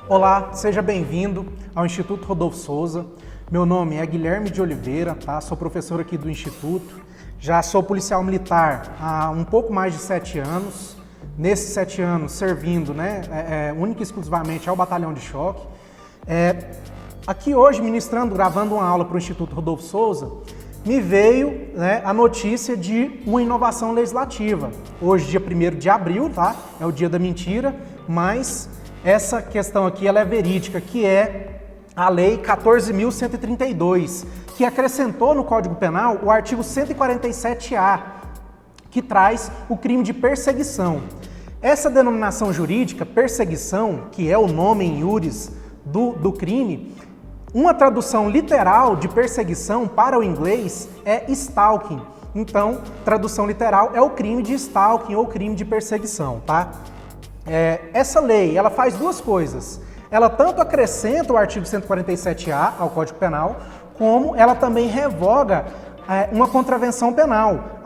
Olá, seja bem-vindo ao Instituto Rodolfo Souza. Meu nome é Guilherme de Oliveira, tá? Sou professor aqui do Instituto. Já sou policial militar há um pouco mais de 7 anos. Nesses 7 anos servindo, única e exclusivamente ao Batalhão de Choque. Aqui hoje, gravando uma aula para o Instituto Rodolfo Souza, me veio a notícia de uma inovação legislativa. Hoje, dia 1º de abril, tá? É o dia da mentira, mas essa questão aqui ela é verídica, que é a Lei 14.132, que acrescentou no Código Penal o artigo 147A, que traz o crime de perseguição. Essa denominação jurídica, perseguição, que é o nome em iuris do crime, uma tradução literal de perseguição para o inglês é stalking. Então, tradução literal é o crime de stalking ou crime de perseguição, tá? Essa lei, ela faz duas coisas. Ela tanto acrescenta o artigo 147A ao Código Penal, como ela também revoga uma contravenção penal.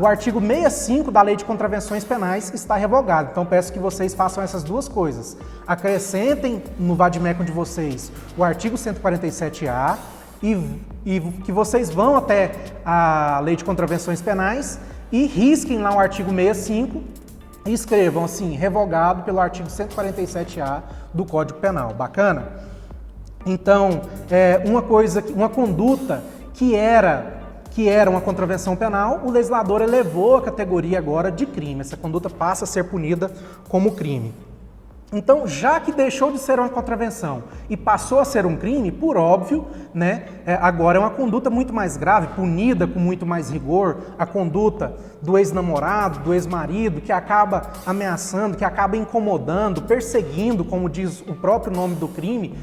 O artigo 65 da Lei de Contravenções Penais está revogado. Então, peço que vocês façam essas duas coisas. Acrescentem no vade-mecum de vocês o artigo 147A e que vocês vão até a Lei de Contravenções Penais e risquem lá o artigo 65 e escrevam assim, revogado pelo artigo 147A do Código Penal. Bacana? Então, uma conduta que era uma contravenção penal, o legislador elevou a categoria agora de crime. Essa conduta passa a ser punida como crime. Então, já que deixou de ser uma contravenção e passou a ser um crime, por óbvio, agora é uma conduta muito mais grave, punida com muito mais rigor, a conduta do ex-namorado, do ex-marido, que acaba ameaçando, que acaba incomodando, perseguindo, como diz o próprio nome do crime,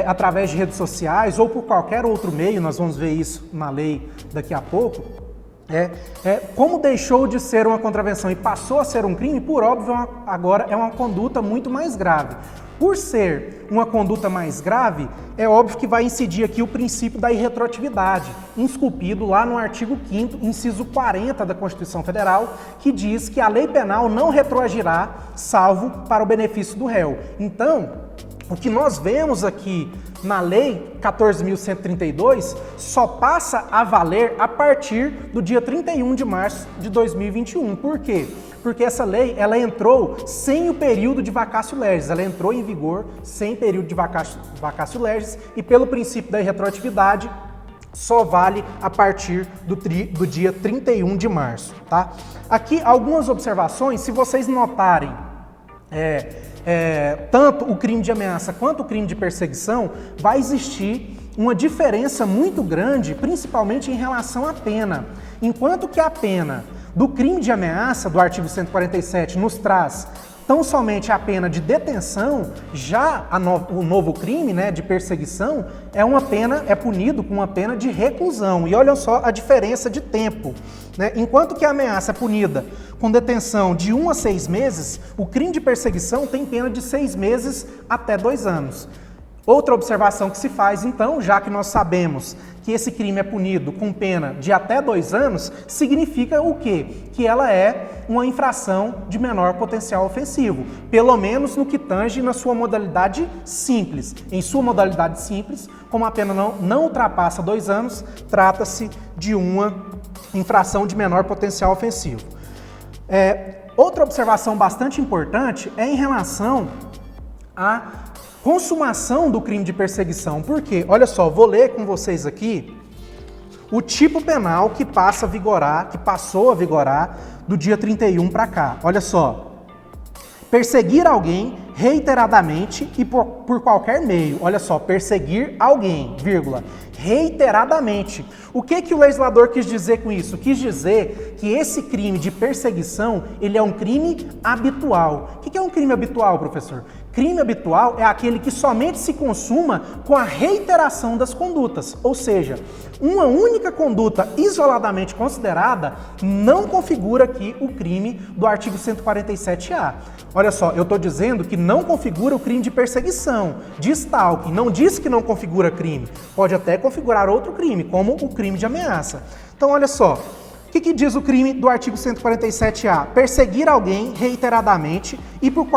através de redes sociais ou por qualquer outro meio, nós vamos ver isso na lei daqui a pouco. Como deixou de ser uma contravenção e passou a ser um crime, por óbvio, agora é uma conduta muito mais grave. Por ser uma conduta mais grave, é óbvio que vai incidir aqui o princípio da irretroatividade, esculpido lá no artigo 5º, inciso 40 da Constituição Federal, que diz que a lei penal não retroagirá, salvo para o benefício do réu. Então, o que nós vemos aqui na Lei 14.132 só passa a valer a partir do dia 31 de março de 2021. Por quê? Porque essa lei ela entrou sem o período de vacatio legis, ela entrou em vigor sem período de vacatio legis e pelo princípio da irretroatividade só vale a partir do dia 31 de março. Tá? Aqui algumas observações, se vocês notarem, tanto o crime de ameaça quanto o crime de perseguição, vai existir uma diferença muito grande, principalmente em relação à pena. Enquanto que a pena do crime de ameaça, do artigo 147, nos traz tão somente a pena de detenção, já o novo crime, de perseguição, é punido com uma pena de reclusão. E olha só a diferença de tempo. Enquanto que a ameaça é punida com detenção de 1 a 6 meses, o crime de perseguição tem pena de 6 meses até 2 anos. Outra observação que se faz, então, já que nós sabemos que esse crime é punido com pena de até 2 anos, significa o quê? Que ela é uma infração de menor potencial ofensivo, pelo menos no que tange na sua modalidade simples. Em sua modalidade simples, como a pena não ultrapassa 2 anos, trata-se de uma infração de menor potencial ofensivo. Outra observação bastante importante é em relação à consumação do crime de perseguição. Por quê? Olha só, vou ler com vocês aqui o tipo penal que passou a vigorar do dia 31 para cá. Olha só. Perseguir alguém reiteradamente e por qualquer meio. Olha só, perseguir alguém, reiteradamente. O que o legislador quis dizer com isso? Quis dizer que esse crime de perseguição, ele é um crime habitual. O que é um crime habitual, professor? Crime habitual é aquele que somente se consuma com a reiteração das condutas, ou seja, uma única conduta isoladamente considerada não configura aqui o crime do artigo 147A. Olha só, eu estou dizendo que não configura o crime de perseguição, de stalking, não diz que não configura crime, pode até configurar outro crime, como o crime de ameaça. Então, olha só, o que diz o crime do artigo 147A? Perseguir alguém reiteradamente e por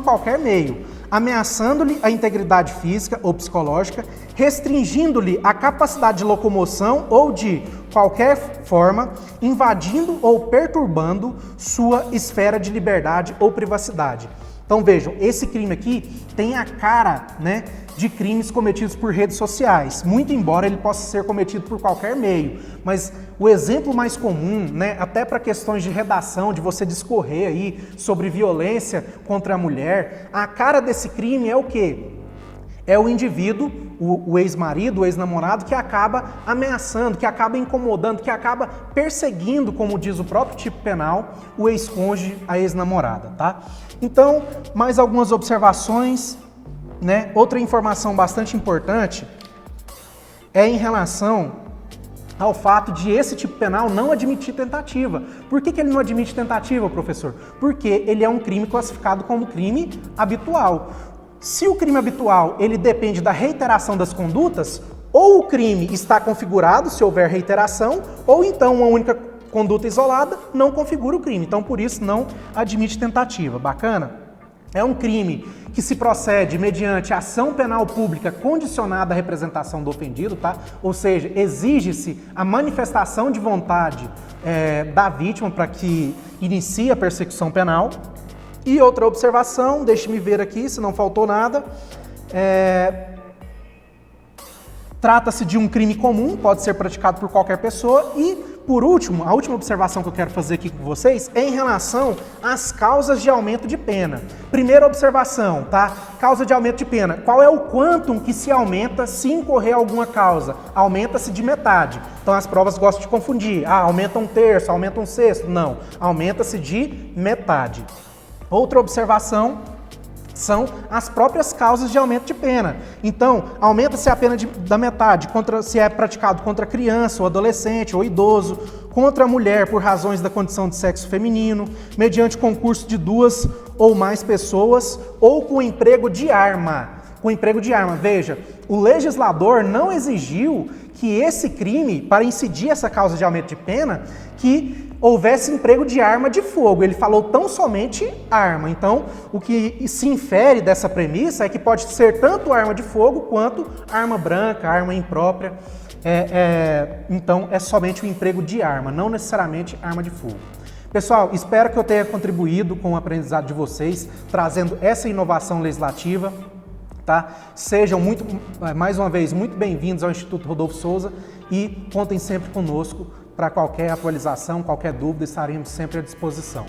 qualquer meio. ameaçando-lhe a integridade física ou psicológica, restringindo-lhe a capacidade de locomoção ou de qualquer forma, invadindo ou perturbando sua esfera de liberdade ou privacidade. Então vejam, esse crime aqui tem a cara, né, de crimes cometidos por redes sociais, muito embora ele possa ser cometido por qualquer meio, mas o exemplo mais comum, né, até para questões de redação, de você discorrer aí sobre violência contra a mulher, a cara desse crime é o quê? É o indivíduo, o ex-marido, o ex-namorado, que acaba ameaçando, que acaba incomodando, que acaba perseguindo, como diz o próprio tipo penal, o ex-cônjuge, a ex-namorada, tá? Então, mais algumas observações, né? Outra informação bastante importante é em relação ao fato de esse tipo penal não admitir tentativa. Por que ele não admite tentativa, professor? Porque ele é um crime classificado como crime habitual. Se o crime habitual ele depende da reiteração das condutas, ou o crime está configurado se houver reiteração, ou então uma única conduta isolada não configura o crime. Então, por isso, não admite tentativa. Bacana? É um crime que se procede mediante ação penal pública condicionada à representação do ofendido, tá? Ou seja, exige-se a manifestação de vontade da vítima para que inicie a persecução penal. E outra observação, deixe-me ver aqui se não faltou nada, trata-se de um crime comum, pode ser praticado por qualquer pessoa. E, por último, a última observação que eu quero fazer aqui com vocês é em relação às causas de aumento de pena. Primeira observação, tá? Causa de aumento de pena. Qual é o quantum que se aumenta se incorrer alguma causa? Aumenta-se de metade. Então as provas gostam de confundir. Aumenta um terço, aumenta um sexto. Não, aumenta-se de metade. Outra observação são as próprias causas de aumento de pena. Então, aumenta-se a pena da metade se é praticado contra criança ou adolescente ou idoso, contra a mulher por razões da condição de sexo feminino, mediante concurso de 2 ou mais pessoas ou com emprego de arma. Com emprego de arma. Veja, o legislador não exigiu que esse crime, para incidir essa causa de aumento de pena, que houvesse emprego de arma de fogo. Ele falou tão somente arma. Então, o que se infere dessa premissa é que pode ser tanto arma de fogo quanto arma branca, arma imprópria. Então, é somente o emprego de arma, não necessariamente arma de fogo. Pessoal, espero que eu tenha contribuído com o aprendizado de vocês, trazendo essa inovação legislativa. Tá? Sejam mais uma vez muito bem-vindos ao Instituto Rodolfo Souza e contem sempre conosco para qualquer atualização, qualquer dúvida, estaremos sempre à disposição.